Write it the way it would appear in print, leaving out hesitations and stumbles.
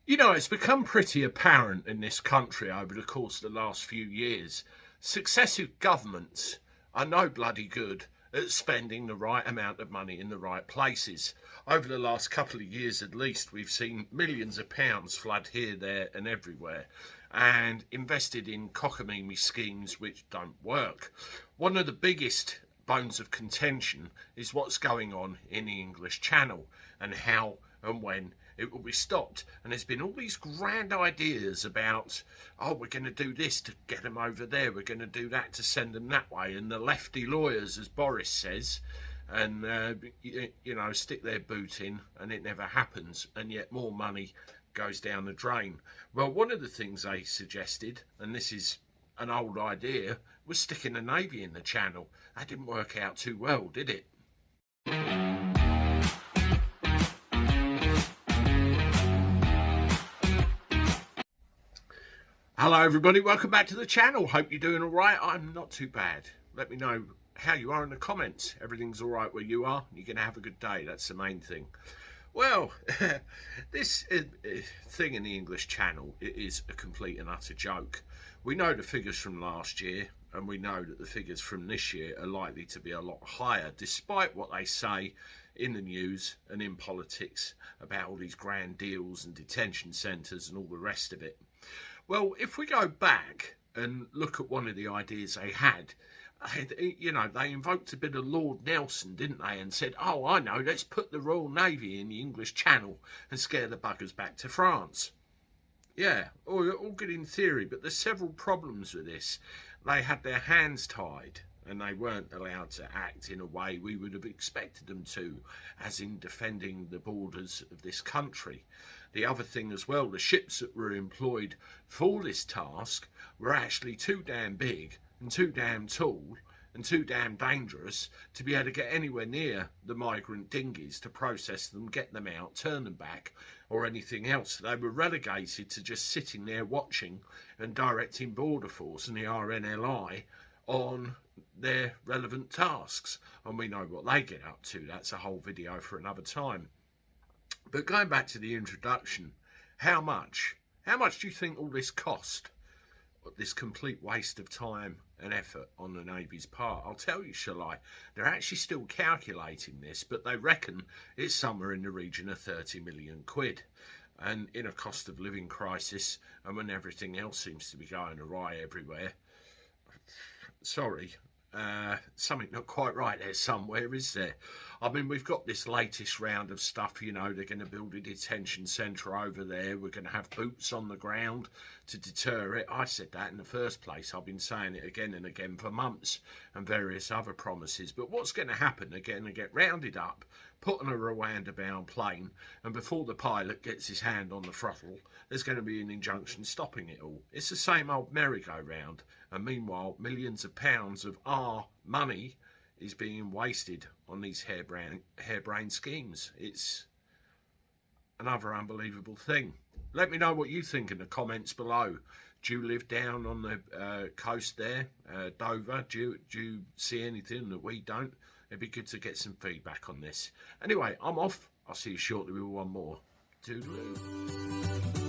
You know, it's become pretty apparent in this country over the course of the last few years. Successive governments are no bloody good at spending the right amount of money in the right places. Over the last couple of years at least, we've seen millions of pounds flood here, there, and everywhere, and invested in cockamamie schemes which don't work. One of the biggest bones of contention is what's going on in the English Channel and how and when it will be stopped. And there's been all these grand ideas about, oh, we're going to do this to get them over there, we're going to do that to send them that way, and the lefty lawyers, as Boris says, and stick their boot in, and it never happens, and yet more money goes down the drain. Well, one of the things they suggested, and this is an old idea, was sticking the Navy in the Channel. That didn't work out too well, did it? Hello everybody, welcome back to the channel. Hope you're doing all right. I'm not too bad. Let me know how you are in the comments. Everything's all right where you are. You're going to have a good day. That's the main thing. Well, this thing in the English Channel, it is a complete and utter joke. We know the figures from last year, and we know that the figures from this year are likely to be a lot higher, despite what they say in the news and in politics about all these grand deals and detention centres and all the rest of it. Well, if we go back and look at one of the ideas they had, they invoked a bit of Lord Nelson, didn't they, and said, oh, I know, let's put the Royal Navy in the English Channel and scare the buggers back to France. Yeah, all good in theory, but there's several problems with this. They had their hands tied, and they weren't allowed to act in a way we would have expected them to, as in defending the borders of this country. The other thing as well, the ships that were employed for this task were actually too damn big and too damn tall and too damn dangerous to be able to get anywhere near the migrant dinghies to process them, get them out, turn them back, or anything else. They were relegated to just sitting there watching and directing Border Force and the RNLI on their relevant tasks. And we know what they get up to. That's a whole video for another time. But going back to the introduction, how much do you think all this cost? This complete waste of time and effort on the Navy's part? I'll tell you, shall I? They're actually still calculating this, but they reckon it's somewhere in the region of 30 million quid. And in a cost of living crisis, and when everything else seems to be going awry everywhere, sorry, something not quite right there somewhere, is there? I mean, we've got this latest round of stuff, they're going to build a detention centre over there. We're going to have boots on the ground to deter it. I said that in the first place. I've been saying it again and again for months, and various other promises. But what's going to happen? They're going to get rounded up, put on a Rwanda-bound plane, and before the pilot gets his hand on the throttle, there's going to be an injunction stopping it all. It's the same old merry-go-round, and meanwhile, millions of pounds of our money is being wasted on these harebrained schemes. It's another unbelievable thing. Let me know what you think in the comments below. Do you live down on the coast there, Dover? Do you see anything that we don't? It'd be good to get some feedback on this. Anyway, I'm off. I'll see you shortly with one more. Toodaloo.